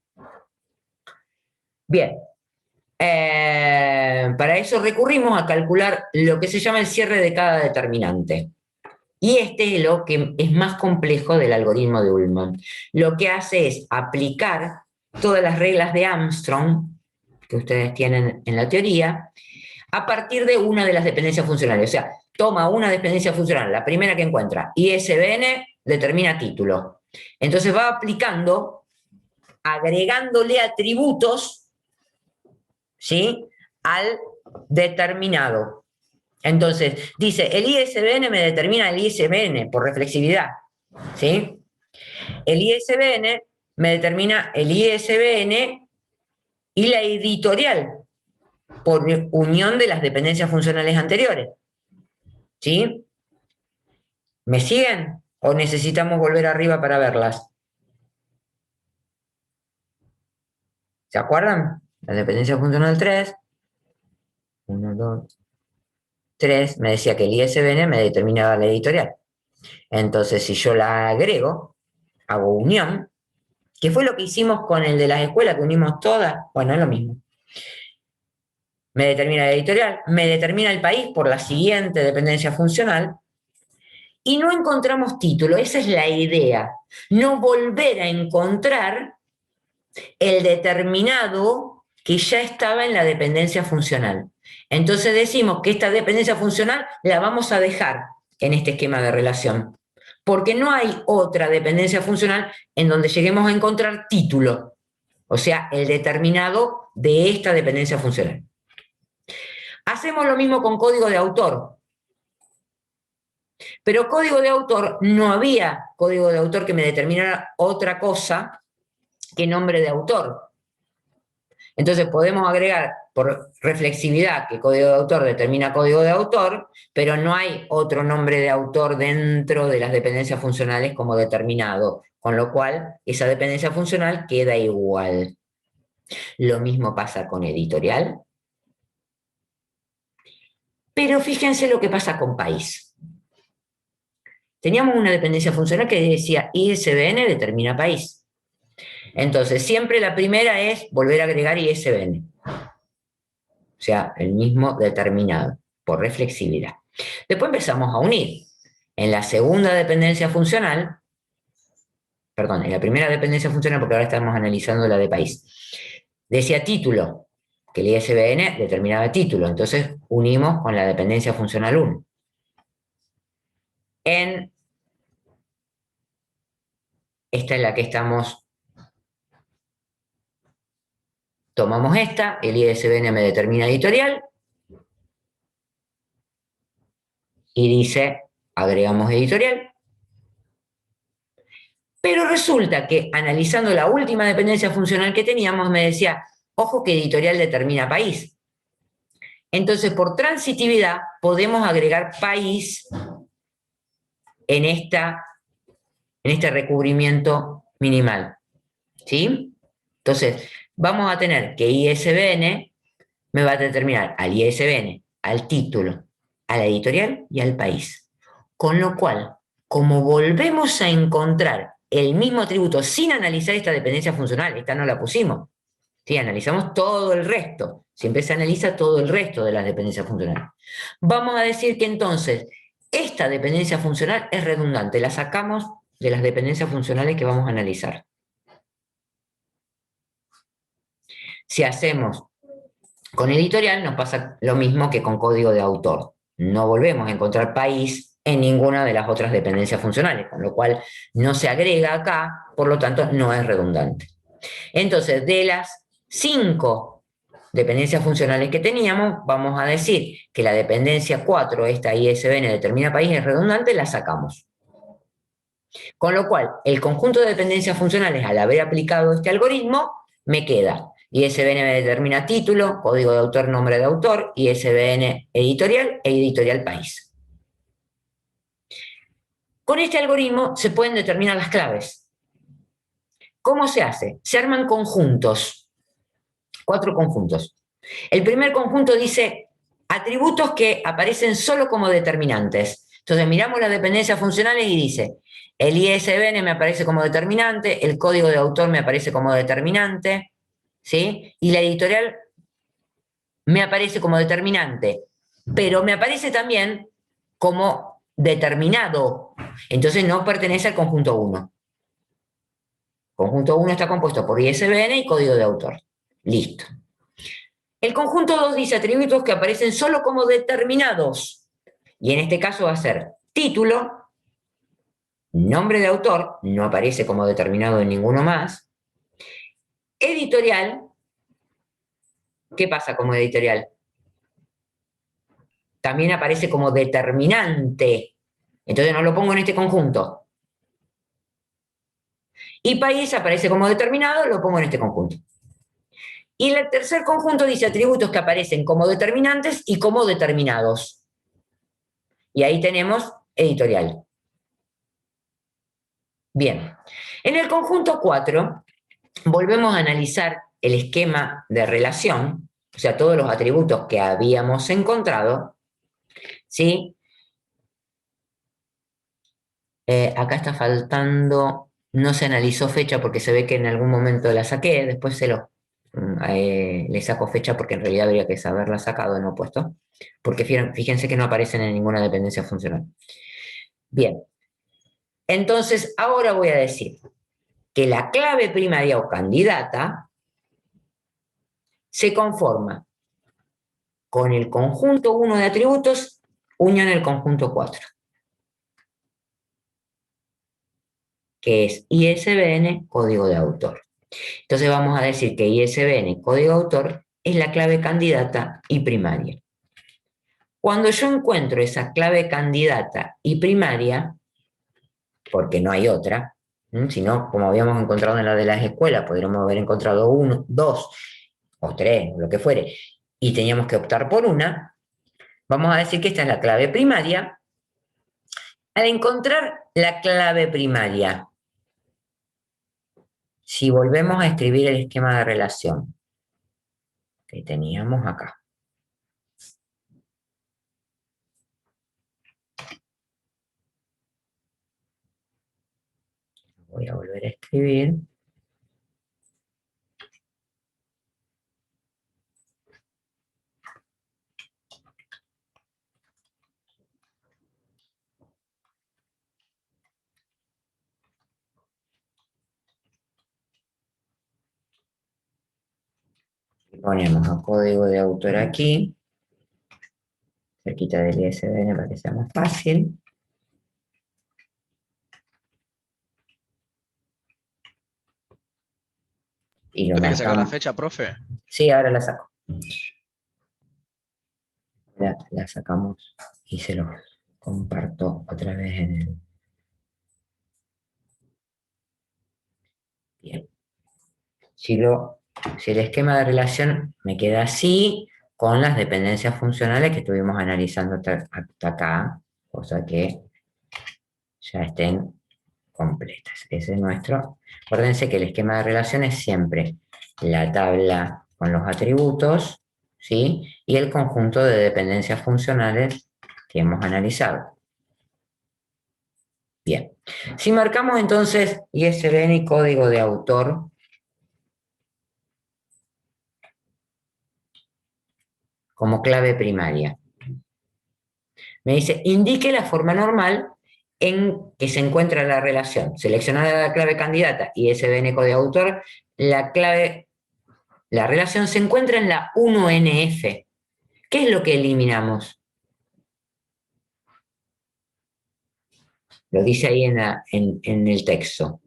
Bien. Para eso recurrimos a calcular lo que se llama el cierre de cada determinante. Y este es lo que es más complejo del algoritmo de Ullmann. Lo que hace es aplicar todas las reglas de Armstrong que ustedes tienen en la teoría, a partir de una de las dependencias funcionales. O sea, toma una dependencia funcional, la primera que encuentra, ISBN, determina título. Entonces va aplicando, agregándole atributos, ¿sí?, al determinado. Entonces, dice, el ISBN me determina el ISBN por reflexividad, ¿sí? El ISBN me determina el ISBN y la editorial por unión de las dependencias funcionales anteriores. ¿Sí? ¿Me siguen? ¿O necesitamos volver arriba para verlas? ¿Se acuerdan? La dependencia funcional 3. 1, 2, 3. Me decía que el ISBN me determinaba la editorial. Entonces, si yo la agrego, hago unión, que fue lo que hicimos con el de las escuelas, que unimos todas. Bueno, es lo mismo. Me determina la editorial, me determina el país por la siguiente dependencia funcional, y no encontramos título. Esa es la idea. No volver a encontrar el determinado que ya estaba en la dependencia funcional. Entonces decimos que esta dependencia funcional la vamos a dejar en este esquema de relación, porque no hay otra dependencia funcional en donde lleguemos a encontrar título, o sea, el determinado de esta dependencia funcional. Hacemos lo mismo con código de autor. Pero código de autor, no había código de autor que me determinara otra cosa que nombre de autor. Entonces podemos agregar por reflexividad que código de autor determina código de autor, pero no hay otro nombre de autor dentro de las dependencias funcionales como determinado, con lo cual esa dependencia funcional queda igual. Lo mismo pasa con editorial. Pero fíjense lo que pasa con país. Teníamos una dependencia funcional que decía ISBN determina país. Entonces, siempre la primera es volver a agregar ISBN. O sea, el mismo determinado, por reflexividad. Después empezamos a unir. En la segunda dependencia funcional, perdón, en la primera dependencia funcional, porque ahora estamos analizando la de país, decía título, que el ISBN determinaba título. Entonces, unimos con la dependencia funcional 1. Esta es la que estamos. Tomamos esta, el ISBN me determina editorial, y dice, agregamos editorial. Pero resulta que, analizando la última dependencia funcional que teníamos, me decía, ojo que editorial determina país. Entonces, por transitividad, podemos agregar país en en este recubrimiento minimal. ¿Sí? Entonces, vamos a tener que ISBN me va a determinar al ISBN, al título, a la editorial y al país. Con lo cual, como volvemos a encontrar el mismo atributo sin analizar esta dependencia funcional, esta no la pusimos, ¿sí? Analizamos todo el resto, siempre se analiza todo el resto de las dependencias funcionales. Vamos a decir que entonces esta dependencia funcional es redundante, la sacamos de las dependencias funcionales que vamos a analizar. Si hacemos con editorial nos pasa lo mismo que con código de autor. No volvemos a encontrar país en ninguna de las otras dependencias funcionales, con lo cual no se agrega acá, por lo tanto no es redundante. Entonces, de las 5 dependencias funcionales que teníamos, vamos a decir que la dependencia 4, esta ISBN determina país, es redundante, la sacamos. Con lo cual, el conjunto de dependencias funcionales, al haber aplicado este algoritmo, me queda ISBN me determina título, código de autor, nombre de autor, ISBN editorial e editorial país. Con este algoritmo se pueden determinar las claves. ¿Cómo se hace? Se arman conjuntos, 4 conjuntos. El primer conjunto dice atributos que aparecen solo como determinantes. Entonces miramos las dependencias funcionales y dice, el ISBN me aparece como determinante, el código de autor me aparece como determinante, ¿sí? Y la editorial me aparece como determinante, pero me aparece también como determinado. Entonces no pertenece al conjunto 1. Conjunto 1 está compuesto por ISBN y código de autor. Listo. El conjunto 2 dice atributos que aparecen solo como determinados. Y en este caso va a ser título, nombre de autor, no aparece como determinado en ninguno más. Editorial, ¿qué pasa como editorial? También aparece como determinante. Entonces no lo pongo en este conjunto. Y país aparece como determinado, lo pongo en este conjunto. Y el tercer conjunto dice atributos que aparecen como determinantes y como determinados. Y ahí tenemos editorial. Bien. En el conjunto 4, volvemos a analizar el esquema de relación, o sea, todos los atributos que habíamos encontrado, ¿sí? Acá está faltando, no se analizó fecha porque se ve que en algún momento la saqué, después le saco fecha porque en realidad habría que saberla sacado, no puesto, porque fíjense que no aparecen en ninguna dependencia funcional. Bien, entonces ahora voy a decir que la clave primaria o candidata se conforma con el conjunto 1 de atributos unión el conjunto 4. Que es ISBN, código de autor. Entonces vamos a decir que ISBN, código de autor, es la clave candidata y primaria. Cuando yo encuentro esa clave candidata y primaria, porque no hay otra, sino como habíamos encontrado en la de las escuelas, podríamos haber encontrado 1, 2 o 3, lo que fuere, y teníamos que optar por una, vamos a decir que esta es la clave primaria. Al encontrar la clave primaria, si volvemos a escribir el esquema de relación que teníamos acá. Voy a volver a escribir. Ponemos a código de autor aquí, cerquita del ISBN para que sea más fácil. Y lo ¿Tiene que sacar la marcamos. fecha, profe? Sí, ahora la saco. La sacamos y se lo comparto otra vez en el... Bien. Si el esquema de relación me queda así, con las dependencias funcionales que estuvimos analizando hasta acá, cosa que ya estén completas. Ese es nuestro. Acuérdense que el esquema de relación es siempre la tabla con los atributos, ¿sí? Y el conjunto de dependencias funcionales que hemos analizado. Bien. Si marcamos entonces ISBN y código de autor, como clave primaria. Me dice, indique la forma normal en que se encuentra la relación. Seleccionada la clave candidata y ISBN código de autor, la relación se encuentra en la 1NF. ¿Qué es lo que eliminamos? Lo dice ahí en el texto.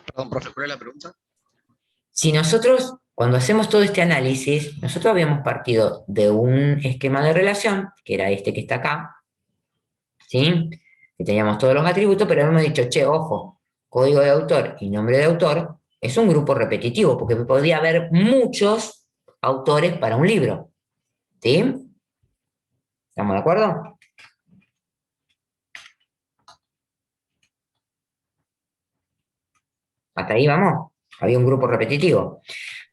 Perdón, profe, ¿cuál es la pregunta? Si nosotros, cuando hacemos todo este análisis, nosotros habíamos partido de un esquema de relación, que era este que está acá, ¿sí? Que teníamos todos los atributos, pero hemos dicho, che, ojo, código de autor y nombre de autor es un grupo repetitivo, porque podría haber muchos autores para un libro, ¿sí? ¿Estamos de acuerdo? Hasta ahí vamos. Había un grupo repetitivo.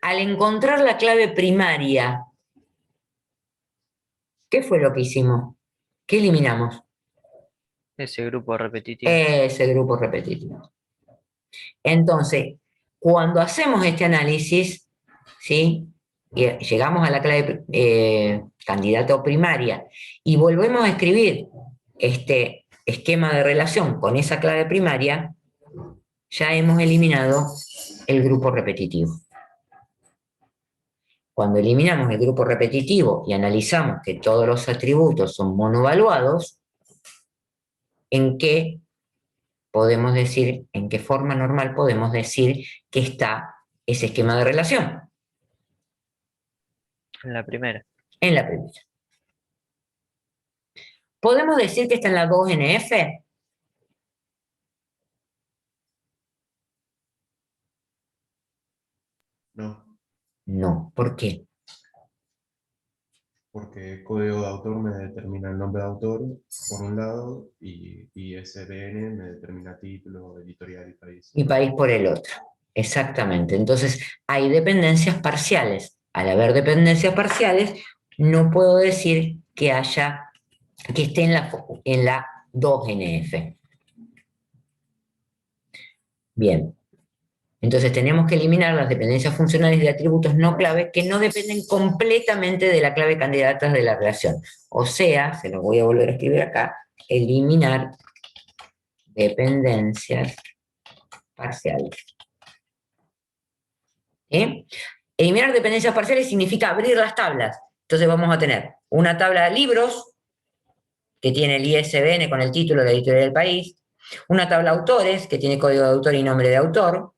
Al encontrar la clave primaria, ¿qué fue lo que hicimos? ¿Qué eliminamos? Ese grupo repetitivo. Ese grupo repetitivo. Entonces, cuando hacemos este análisis, ¿sí? Y llegamos a la clave candidato primaria y volvemos a escribir este esquema de relación con esa clave primaria, ya hemos eliminado el grupo repetitivo. Cuando eliminamos el grupo repetitivo y analizamos que todos los atributos son monovaluados, ¿en qué podemos decir, en qué forma normal podemos decir que está ese esquema de relación? En la primera. En la primera. ¿Podemos decir que está en la 2NF? No, No. ¿Por qué? porque código de autor me determina el nombre de autor, por un lado, y ISBN me determina título, editorial y país. Y país por el otro. Exactamente. Entonces, hay dependencias parciales. Al haber dependencias parciales, no puedo decir que esté en la 2NF. Bien. Entonces tenemos que eliminar las dependencias funcionales de atributos no clave que no dependen completamente de la clave candidata de la relación. O sea, se lo voy a volver a escribir acá, eliminar dependencias parciales. ¿Sí? Eliminar dependencias parciales significa abrir las tablas. Entonces vamos a tener una tabla de libros que tiene el ISBN con el título de la editorial del país, una tabla de autores que tiene código de autor y nombre de autor,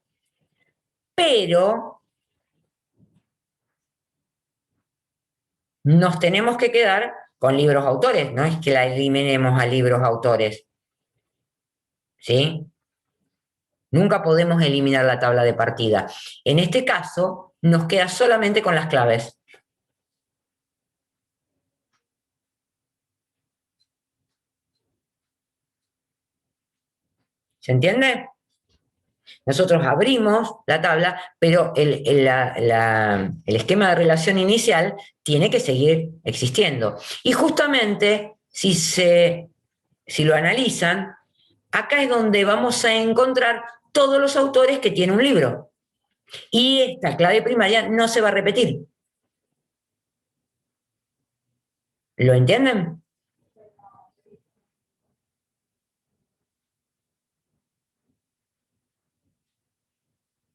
pero nos tenemos que quedar con libros autores, no es que la eliminemos a libros autores. ¿Sí? Nunca podemos eliminar la tabla de partida. En este caso, nos queda solamente con las claves. ¿Se entiende? Nosotros abrimos la tabla, pero el esquema de relación inicial tiene que seguir existiendo. Y justamente, si lo analizan, acá es donde vamos a encontrar todos los autores que tienen un libro. Y esta clave primaria no se va a repetir. ¿Lo entienden?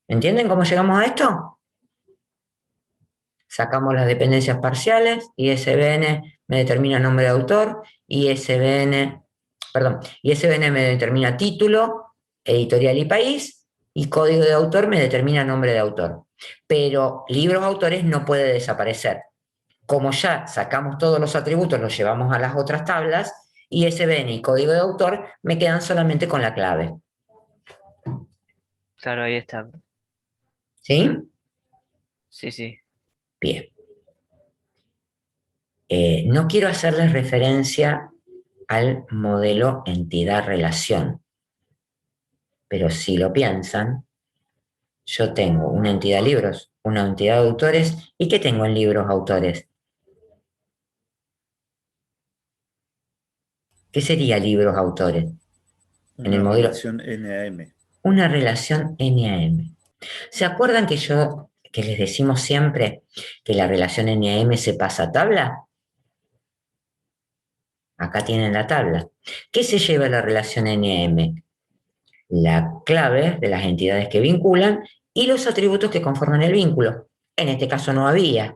¿Entienden cómo llegamos a esto? Sacamos las dependencias parciales, ISBN me determina nombre de autor, ISBN me determina título, editorial y país, y código de autor me determina nombre de autor. Pero libros autores no puede desaparecer. Como ya sacamos todos los atributos, los llevamos a las otras tablas, ISBN y código de autor me quedan solamente con la clave. Claro, ahí está. ¿Sí? Sí, sí. Bien. no quiero hacerles referencia al modelo entidad-relación, pero si lo piensan, yo tengo una entidad libros, una entidad de autores, ¿y qué tengo en libros autores? ¿Qué sería libros autores? En el Una modelo, relación N-A-M. una relación N-A-M. ¿Se acuerdan que les decimos siempre que la relación N-A-M se pasa a tabla? Acá tienen la tabla. ¿Qué se lleva la relación N-A-M? La clave de las entidades que vinculan y los atributos que conforman el vínculo. En este caso no había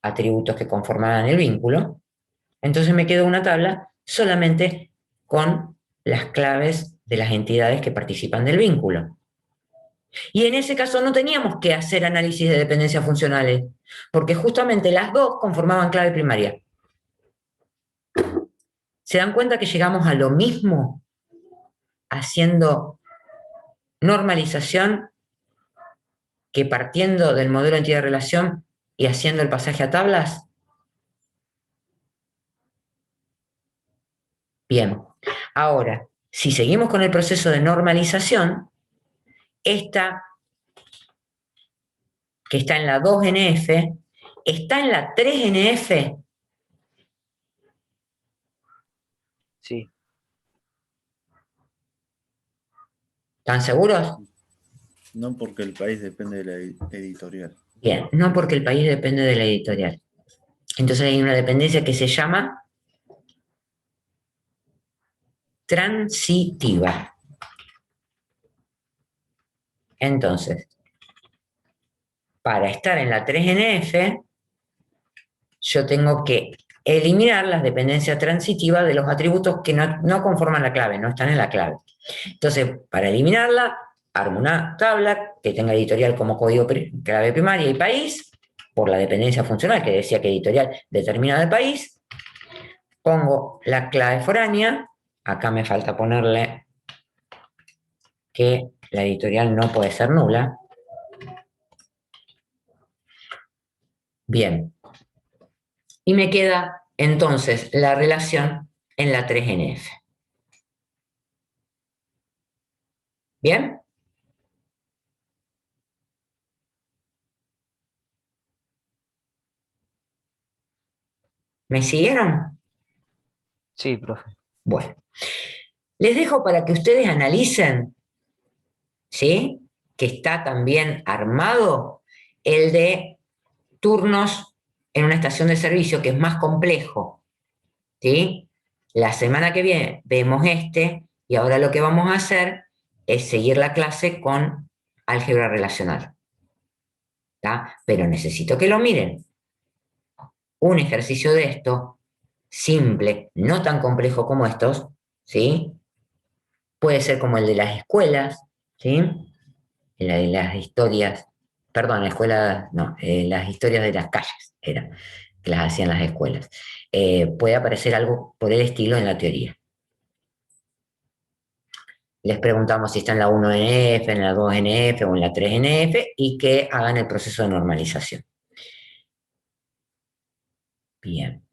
atributos que conformaran el vínculo, entonces me quedó una tabla solamente con las claves de las entidades que participan del vínculo. Y en ese caso no teníamos que hacer análisis de dependencias funcionales, porque justamente las dos conformaban clave primaria. ¿Se dan cuenta que llegamos a lo mismo haciendo normalización que partiendo del modelo de entidad-relación y haciendo el pasaje a tablas? Bien, ahora, si seguimos con el proceso de normalización, esta que está en la 2NF, está en la 3NF. Sí, ¿Están seguros? No, porque el país depende de la editorial. Bien, no, porque el país depende de la editorial. Entonces hay una dependencia que se llama transitiva. Entonces, para estar en la 3NF, yo tengo que eliminar las dependencias transitivas de los atributos que no conforman la clave, no están en la clave. Entonces, para eliminarla, armo una tabla que tenga editorial como código clave primaria y país, por la dependencia funcional que decía que editorial determina el país, pongo la clave foránea, acá me falta ponerle que la editorial no puede ser nula. Bien. Y me queda entonces la relación en la 3NF. ¿Bien? ¿Me siguieron? sí, profe. Bueno. Les dejo para que ustedes analicen, ¿sí? Que está también armado el de turnos en una estación de servicio, que es más complejo, ¿sí? La semana que viene vemos este, y ahora lo que vamos a hacer es seguir la clase con álgebra relacional. ¿Tá? Pero necesito que lo miren. Un ejercicio de esto, simple, no tan complejo como estos, ¿sí? Puede ser como el de las escuelas, ¿sí? La de las historias, perdón, la escuela, no, las historias de las calles, era, que las hacían las escuelas. Puede aparecer algo por el estilo en la teoría. Les preguntamos si está en la 1NF, en la 2NF o en la 3NF y que hagan el proceso de normalización. Bien.